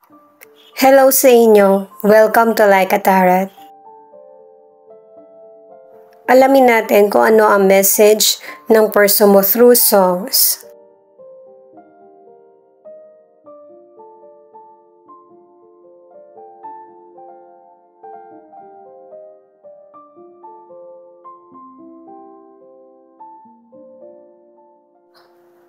Hello sa inyo! Welcome to Like a Tarot. Alamin natin kung ano ang message ng person mo through songs.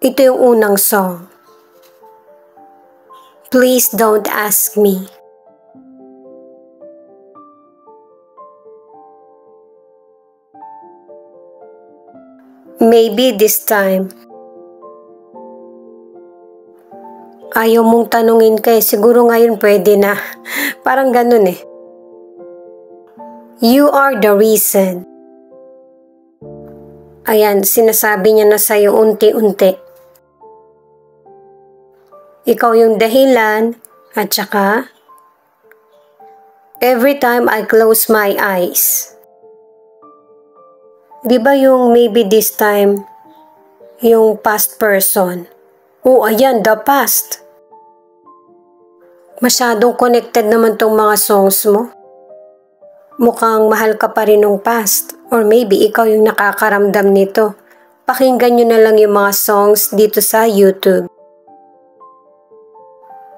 Ito yung unang song. Please don't ask me. Maybe this time. Ayaw mong tanungin siguro ngayon pwede na. Parang ganun eh. You are the reason. Ayan, sinasabi niya na sa'yo unti-unti. Ikaw yung dahilan at saka every time I close my eyes. Di ba yung maybe this time, yung past person? Oh, ayan, the past. Masyadong connected naman tong mga songs mo. Mukhang mahal ka pa rin ng past. Or maybe ikaw yung nakakaramdam nito. Pakinggan nyo na lang yung mga songs dito sa YouTube.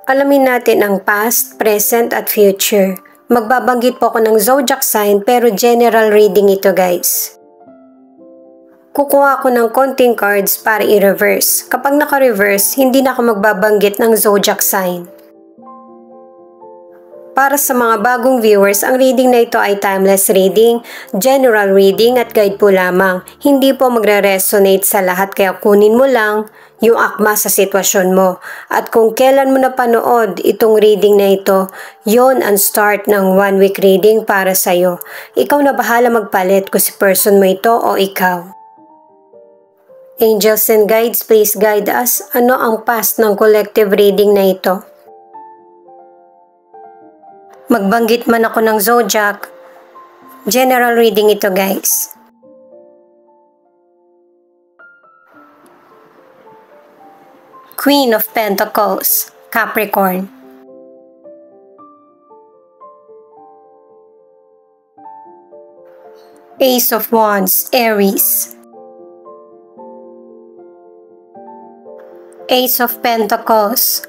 Alamin natin ang past, present at future. Magbabanggit po ako ng zodiac sign pero general reading ito guys. Kukuha ako ng konting cards para i-reverse. Kapag naka-reverse, hindi na ako magbabanggit ng zodiac sign. Para sa mga bagong viewers, ang reading na ito ay timeless reading, general reading at guide po lamang. Hindi po magre-resonate sa lahat kaya kunin mo lang yung akma sa sitwasyon mo. At kung kailan mo napanood itong reading na ito, yon ang start ng 1 week reading para sa'yo. Ikaw na bahala magpalit kung si person mo ito o ikaw. Angels and guides, please guide us. Ano ang past ng collective reading na ito? Magbanggit man ako ng zodiac, general reading ito guys. Queen of Pentacles, Capricorn. Ace of Wands, Aries. Ace of Pentacles,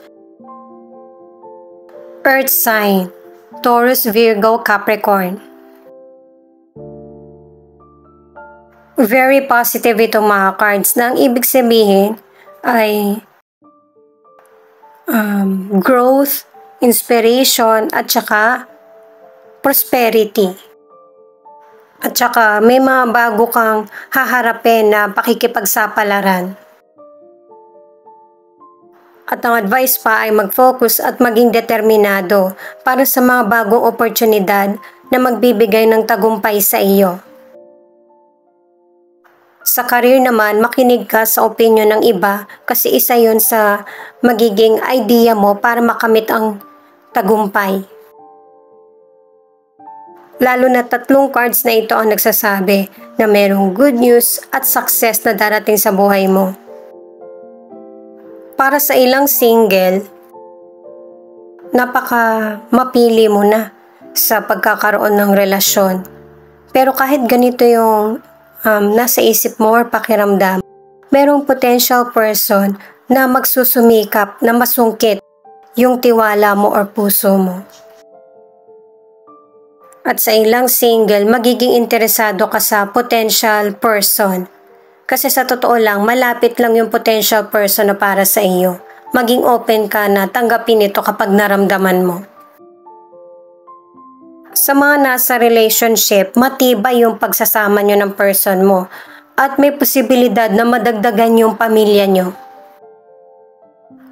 Earth sign, Taurus, Virgo, Capricorn. Very positive itong mga cards na ang ibig sabihin ay growth, inspiration at saka prosperity. At saka may mga bago kang haharapin na pakikipagsapalaran. At ang advice pa ay mag-focus at maging determinado para sa mga bagong oportunidad na magbibigay ng tagumpay sa iyo. Sa career naman, makinig ka sa opinion ng iba kasi isa yon sa magiging idea mo para makamit ang tagumpay. Lalo na 3 cards na ito ang nagsasabi na mayroong good news at success na darating sa buhay mo. Para sa ilang single, napaka mapili mo na sa pagkakaroon ng relasyon. Pero kahit ganito yung nasa isip mo or pakiramdam, merong potential person na magsusumikap na masungkit yung tiwala mo or puso mo. At sa ilang single, magiging interesado ka sa potential person. Kasi sa totoo lang, malapit lang yung potential person na para sa iyo. Maging open ka na tanggapin ito kapag naramdaman mo. Sa mga nasa relationship, matibay yung pagsasama nyo ng person mo at may posibilidad na madagdagan yung pamilya nyo.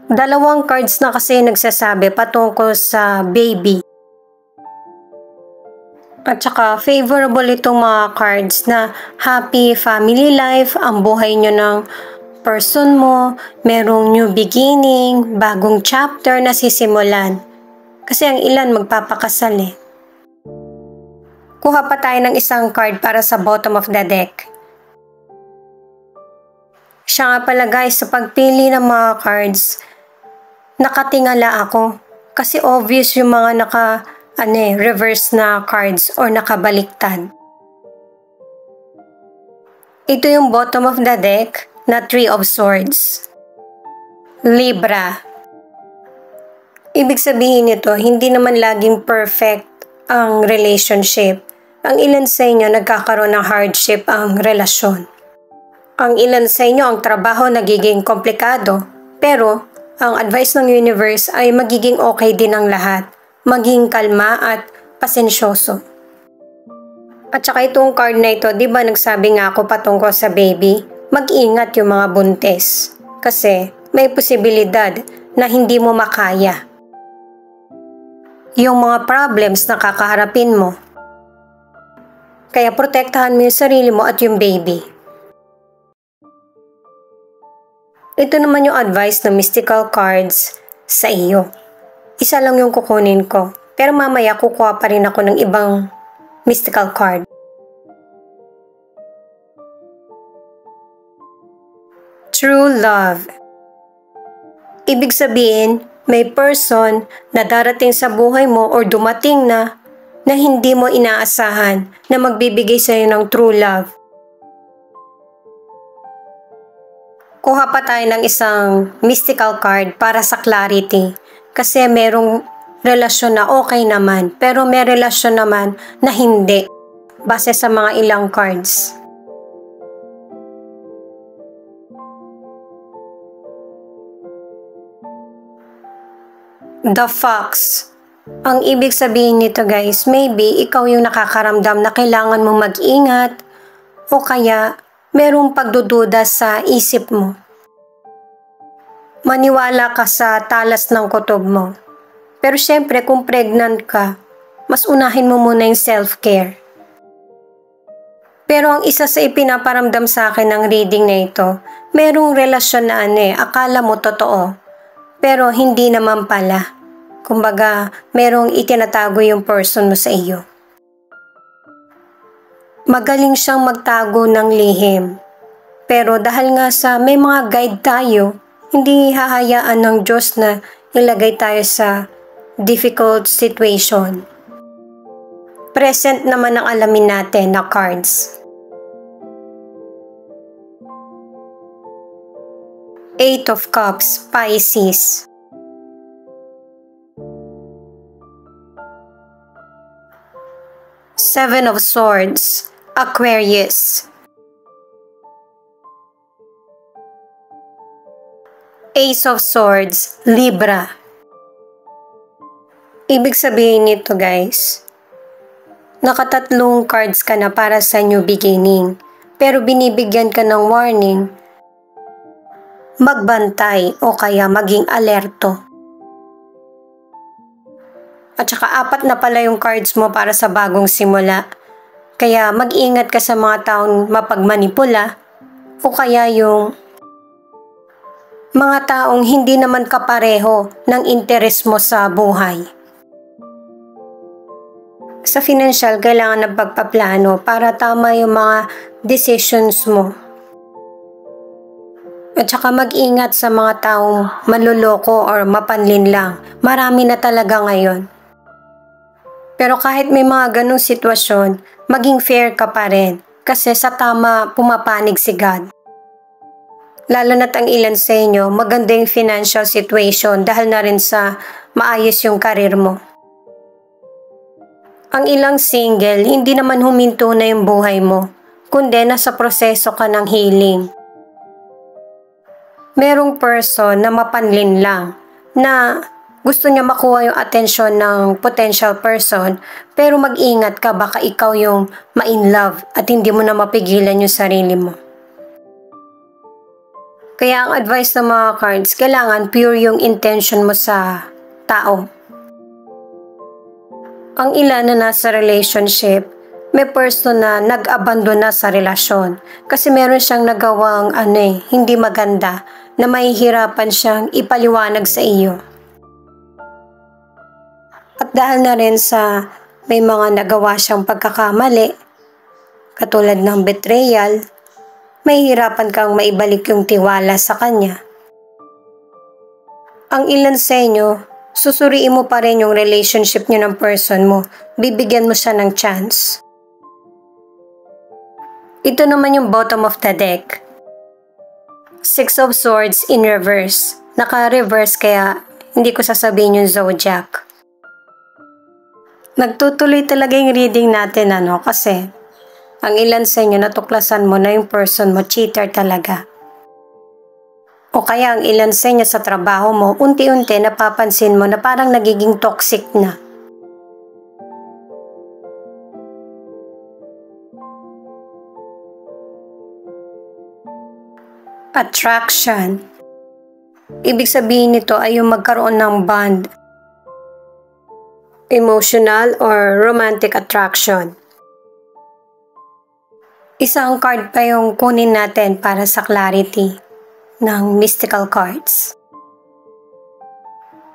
2 cards na kasi nagsasabi patungkol sa baby. At saka favorable itong mga cards na happy family life, ang buhay nyo ng person mo, merong new beginning, bagong chapter na sisimulan. Kasi ang ilan magpapakasal eh. Kuha pa tayo ng isang card para sa bottom of the deck. Siya nga pala guys, sa pagpili ng mga cards, nakatingala ako. Kasi obvious yung mga reverse na cards or nakabaliktad. Ito yung bottom of the deck na Three of Swords. Libra. Ibig sabihin nito, hindi naman laging perfect ang relationship. Ang ilan sa inyo nagkakaroon ng hardship ang relasyon. Ang ilan sa inyo ang trabaho nagiging komplikado, pero ang advice ng universe ay magiging okay din ang lahat. Maging kalma at pasensyoso. At saka itong card na ito, di ba nagsabi nga ako patungkol sa baby? Mag-ingat yung mga buntis. Kasi may posibilidad na hindi mo makaya yung mga problems na kakaharapin mo. Kaya protektahan mo yung sarili mo at yung baby. Ito naman yung advice ng mystical cards sa iyo. Isa lang yung kukunin ko. Pero mamaya kukuha pa rin ako ng ibang mystical card. True love. Ibig sabihin, may person na darating sa buhay mo or dumating na hindi mo inaasahan na magbibigay sa iyo ng true love. Kuha pa tayo ng isang mystical card para sa clarity. Kasi merong relasyon na okay naman, pero may relasyon naman na hindi. Base sa mga ilang cards. The Fox. Ang ibig sabihin nito guys, maybe ikaw yung nakakaramdam na kailangan mong mag-ingat o kaya merong pagdududa sa isip mo. Maniwala ka sa talas ng kutob mo. Pero syempre kung pregnant ka, mas unahin mo muna yung self-care. Pero ang isa sa ipinaparamdam sa akin ng reading na ito, merong relasyon na akala mo totoo, pero hindi naman pala. Kumbaga, merong itinatago yung person mo sa iyo. Magaling siyang magtago ng lihim. Pero dahil nga sa may mga guide tayo, hindi hahayaan ng Diyos na ilagay tayo sa difficult situation. Present naman ang alamin natin na cards. Eight of Cups, Pisces. Seven of Swords, Aquarius. Ace of Swords, Libra. Ibig sabihin nito guys, nakatatlong cards ka na para sa new beginning, pero binibigyan ka ng warning, magbantay o kaya maging alerto. At saka 4 na pala yung cards mo para sa bagong simula. Kaya mag-ingat ka sa mga taong mapagmanipula o kaya yung mga taong hindi naman kapareho ng interes mo sa buhay. Sa financial, kailangan ng pagpaplano para tama yung mga decisions mo. At saka mag-ingat sa mga taong manloloko or mapanlin lang. Marami na talaga ngayon. Pero kahit may mga ganong sitwasyon, maging fair ka pa rin kasi sa tama pumapanig si God. Lalo na't ang ilan sa inyo, maganda yung financial situation dahil na rin sa maayos yung karir mo. Ang ilang single, hindi naman huminto na yung buhay mo, kundi nasa proseso ka ng healing. Merong person na mapanlin lang, na gusto niya makuha yung atensyon ng potential person, pero mag-ingat ka, baka ikaw yung ma-in love at hindi mo na mapigilan yung sarili mo. Kaya ang advice ng mga cards, kailangan pure yung intention mo sa tao. Ang ilan na nasa relationship, may person na nag-abandon na sa relasyon kasi meron siyang nagawang hindi maganda na mahihirapan siyang ipaliwanag sa iyo. At dahil na rin sa may mga nagawa siyang pagkakamali, katulad ng betrayal, mahihirapan kang maibalik yung tiwala sa kanya. Ang ilan sa inyo, susuriin mo pa rin yung relationship niyo ng person mo. Bibigyan mo siya ng chance. Ito naman yung bottom of the deck. Six of Swords in reverse. Naka-reverse kaya hindi ko sasabihin yung zodiac. Nagtutuloy talaga yung reading natin kasi ang ilan sa inyo natuklasan mo na yung person mo cheater talaga. O kaya ang ilan sa inyo sa trabaho mo, unti-unti napapansin mo na parang nagiging toxic na. Attraction. Ibig sabihin nito ay yung magkaroon ng bond. Emotional or romantic attraction. Isang card pa yung kunin natin para sa clarity ng mystical cards.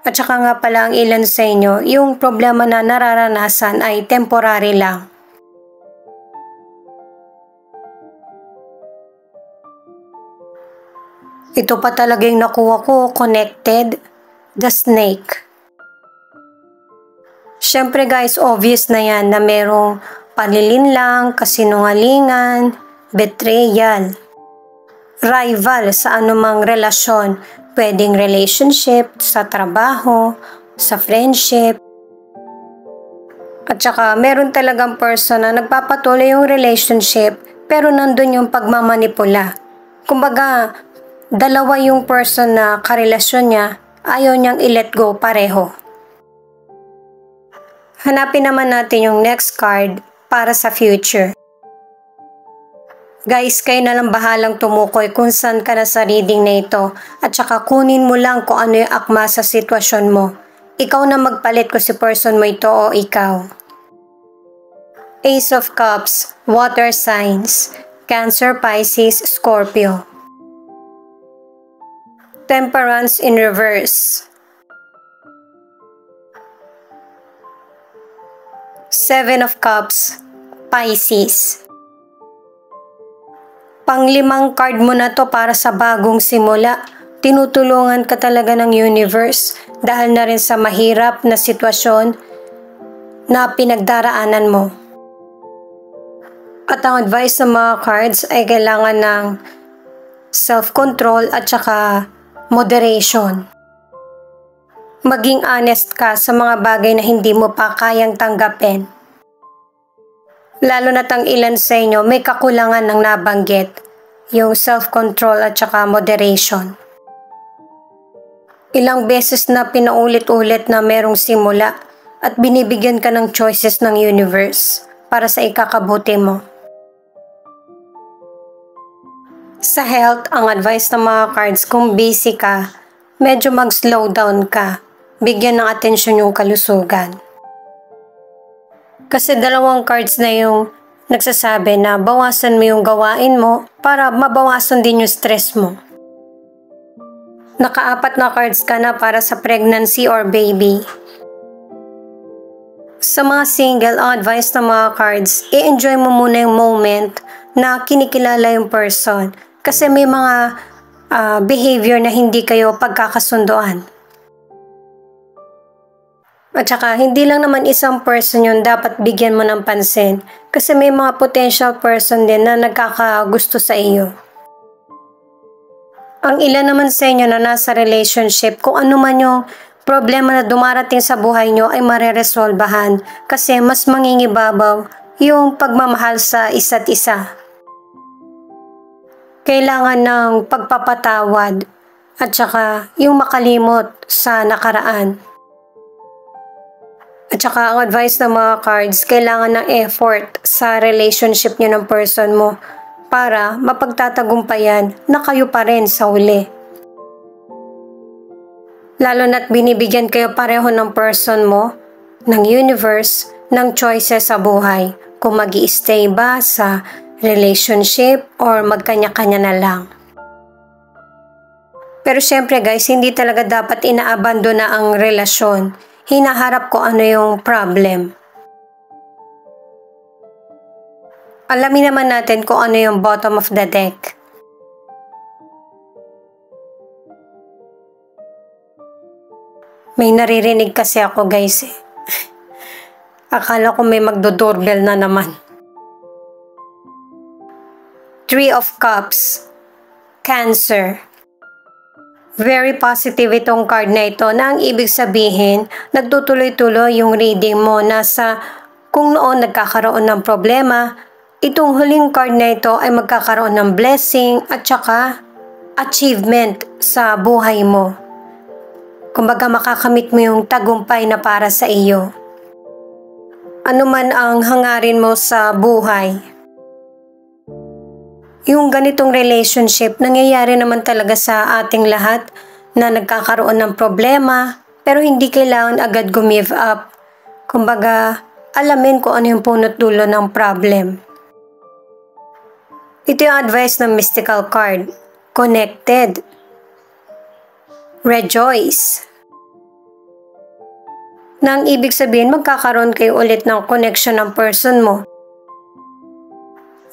At saka nga pala ang ilan sa inyo, yung problema na nararanasan ay temporary lang. Ito pa talaga yung nakuha ko, connected, the snake. Siyempre guys, obvious na yan na merong panlilinlang, kasinungalingan, betrayal, rival sa anumang relasyon. Pwedeng relationship, sa trabaho, sa friendship. At saka meron talagang person na nagpapatuloy yung relationship pero nandun yung pagmamanipula. Kumbaga, dalawa yung person na karelasyon niya, ayaw niyang i-let go pareho. Hanapin naman natin yung next card para sa future. Guys, kayo na lang bahalang tumukoy kung saan ka na sa reading na ito at saka kunin mo lang kung ano yung akma sa sitwasyon mo. Ikaw na magpalit kung si person mo ito o ikaw. Ace of Cups, Water Signs, Cancer, Pisces, Scorpio. Temperance in reverse. Seven of Cups, Pisces. Panglimang card mo na to para sa bagong simula. Tinutulungan ka talaga ng universe dahil na rin sa mahirap na sitwasyon na pinagdaraanan mo. At ang advice ng mga cards ay kailangan ng self-control at saka moderation. Maging honest ka sa mga bagay na hindi mo pa kayang tanggapin. Lalo na't ang ilan sa inyo may kakulangan ng nabanggit, yung self-control at saka moderation. Ilang beses na pinaulit-ulit na merong simula at binibigyan ka ng choices ng universe para sa ikakabuti mo. Sa health, ang advice ng mga cards, kung busy ka, medyo mag-slow down ka. Bigyan ng atensyon yung kalusugan. Kasi dalawang cards na yung nagsasabi na bawasan mo yung gawain mo para mabawasan din yung stress mo. Naka-4 na cards ka na para sa pregnancy or baby. Sa mga single, ang advice ng mga cards, i-enjoy mo muna yung moment na kinikilala yung person. Kasi may mga behavior na hindi kayo pagkakasunduan. At saka, hindi lang naman isang person yun dapat bigyan mo ng pansin. Kasi may mga potential person din na nagkakagusto sa iyo. Ang ilan naman sa inyo na nasa relationship, kung ano man yung problema na dumarating sa buhay nyo ay mareresolbahan. Kasi mas mangingibabaw yung pagmamahal sa isa't isa. Kailangan ng pagpapatawad at saka yung makalimot sa nakaraan. At saka ang advice ng mga cards, kailangan ng effort sa relationship nyo ng person mo para mapagtatagumpayan na kayo pa rin sa huli. Lalo na't binibigyan kayo pareho ng person mo, ng universe, ng choices sa buhay. Kung mag-i-stay ba sa relationship or magkanya-kanya na lang. Pero syempre guys, hindi talaga dapat inaabandona ang relasyon. Hinaharap ko ano yung problem. Alamin naman natin kung ano yung bottom of the deck. May naririnig kasi ako guys eh. Akala ko may magdo-doorbell na naman. Three of Cups. Cancer. Very positive itong card na ito na ang ibig sabihin, nagtutuloy-tuloy yung reading mo na sa kung noon nagkakaroon ng problema, itong huling card na ito ay magkakaroon ng blessing at saka achievement sa buhay mo. Kumbaga makakamit mo yung tagumpay na para sa iyo. Ano man ang hangarin mo sa buhay. Yung ganitong relationship, nangyayari naman talaga sa ating lahat na nagkakaroon ng problema pero hindi kailangan agad give up. Kumbaga, alamin kung ano yung punot dulo ng problem. Ito yung advice ng mystical card. Connected. Rejoice. Nang ibig sabihin, magkakaroon kayo ulit ng connection ng person mo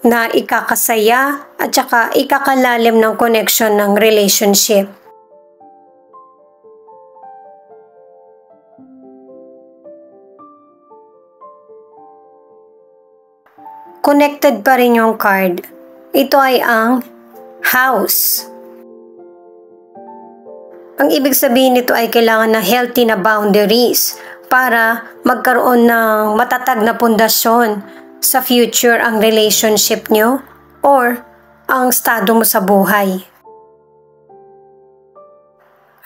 na ikakasaya at saka ikakalalim ng connection ng relationship. Connected pa rin yung card. Ito ay ang house. Ang ibig sabihin nito ay kailangan ng healthy na boundaries para magkaroon ng matatag na pundasyon sa future ang relationship nyo or ang estado mo sa buhay.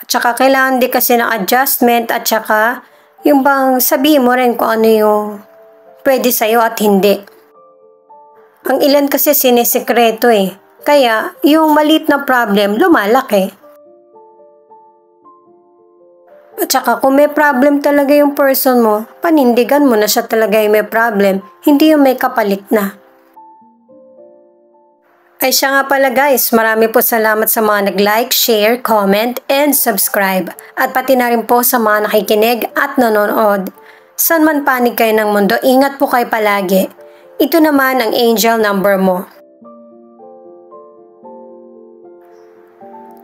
At saka kailangan din kasi ng adjustment at saka yung bang sabihin mo rin kung ano yung pwede sa'yo at hindi. Ang ilan kasi sinisikreto eh. Kaya yung maliit na problem lumalaki. At saka kung may problem talaga yung person mo, panindigan mo na siya talaga yung may problem, hindi yung may kapalit na. Ay siya nga pala guys, marami po salamat sa mga nag-like, share, comment, and subscribe. At pati na rin po sa mga nakikinig at nanonood. San man panig kayo ng mundo, ingat po kayo palagi. Ito naman ang angel number mo.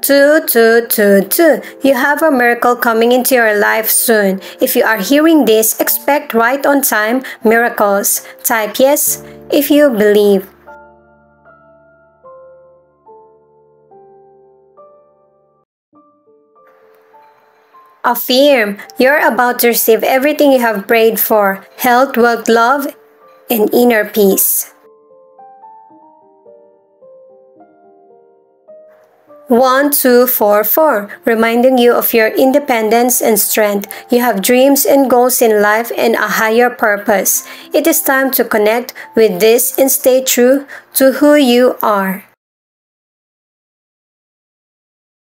2222. You have a miracle coming into your life soon. If you are hearing this, expect right on time miracles. Type yes if you believe. Affirm, you're about to receive everything you have prayed for. Health, wealth, love, and inner peace. 1244, reminding you of your independence and strength. You have dreams and goals in life and a higher purpose. It is time to connect with this and stay true to who you are.